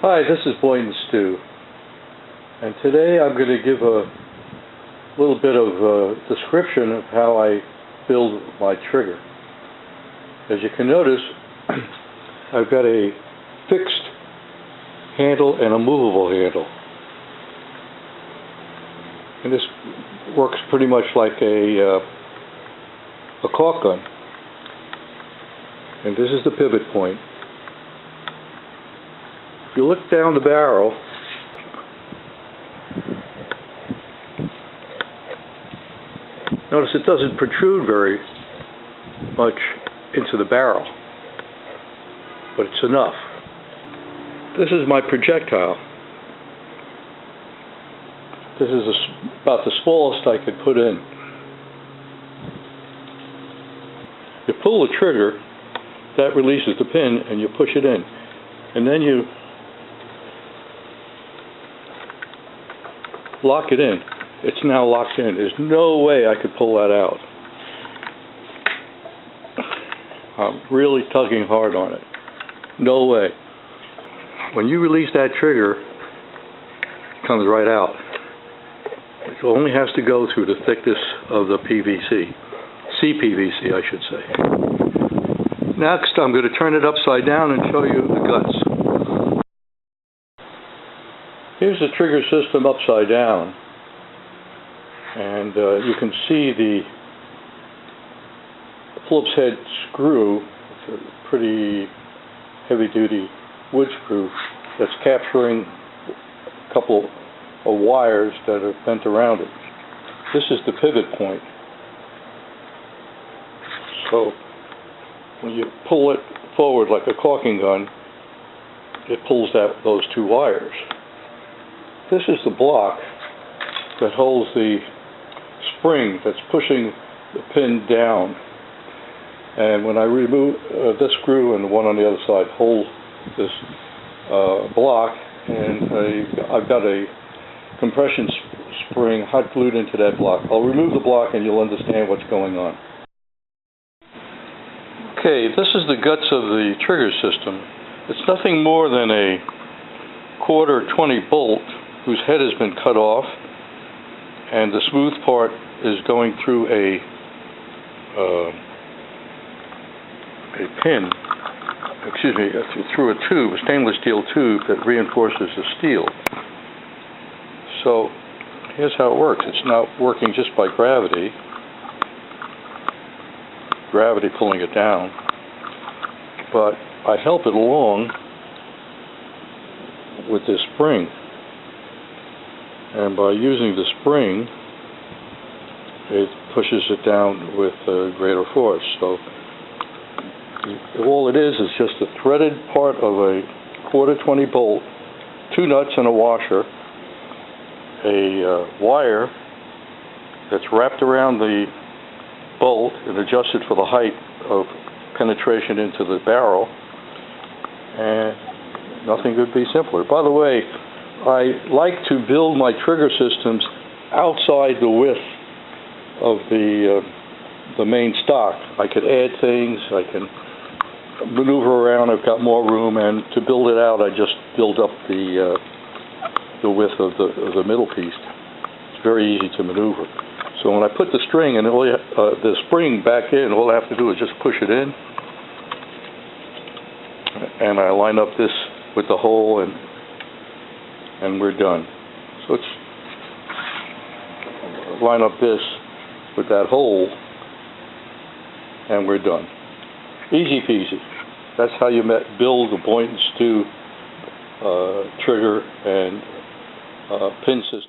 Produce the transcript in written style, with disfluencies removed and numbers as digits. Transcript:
Hi, this is Boynton Stu, and today I'm going to give a little bit of a description of how I build my trigger. As you can notice, I've got a fixed handle and a movable handle, and this works pretty much like a caulk gun. And this is the pivot point. If you look down the barrel, notice it doesn't protrude very much into the barrel, but it's enough. This is my projectile. This is about the smallest I could put in. You pull the trigger, that releases the pin, and you push it in. And then you lock it in. It's now locked in. There's no way I could pull that out. I'm really tugging hard on it. No way. When you release that trigger, it comes right out. It only has to go through the thickness of the PVC. CPVC, I should say. Next, I'm going to turn it upside down and show you the guts. Here's the trigger system upside down, and you can see the Phillips head screw. It's a pretty heavy-duty wood screw that's capturing a couple of wires that are bent around it. This is the pivot point. So when you pull it forward like a caulking gun, it pulls those two wires. This is the block that holds the spring that's pushing the pin down. And when I remove this screw and the one on the other side hold this block, and I've got a compression spring hot glued into that block. I'll remove the block and you'll understand what's going on. Okay, this is the guts of the trigger system. It's nothing more than a 1/4 bolt whose head has been cut off, and the smooth part is going through a pin, through a tube, a stainless steel tube that reinforces the steel. So here's how it works. It's not working just by gravity pulling it down, but I help it along with this spring. And by using the spring, it pushes it down with greater force. So all it is just a threaded part of a 1/4 bolt, 2 nuts and a washer, a wire that's wrapped around the bolt and adjusted for the height of penetration into the barrel, and nothing could be simpler. By the way, I like to build my trigger systems outside the width of the main stock. I could add things, I can maneuver around, I've got more room, and to build it out I just build up the width of the middle piece. It's very easy to maneuver. So when I put the string and the spring back in, all I have to do is just push it in, and I line up this with the hole, and we're done. So let's line up this with that hole, and we're done. Easy peasy. That's how you build the Boynton Stu trigger and pin system.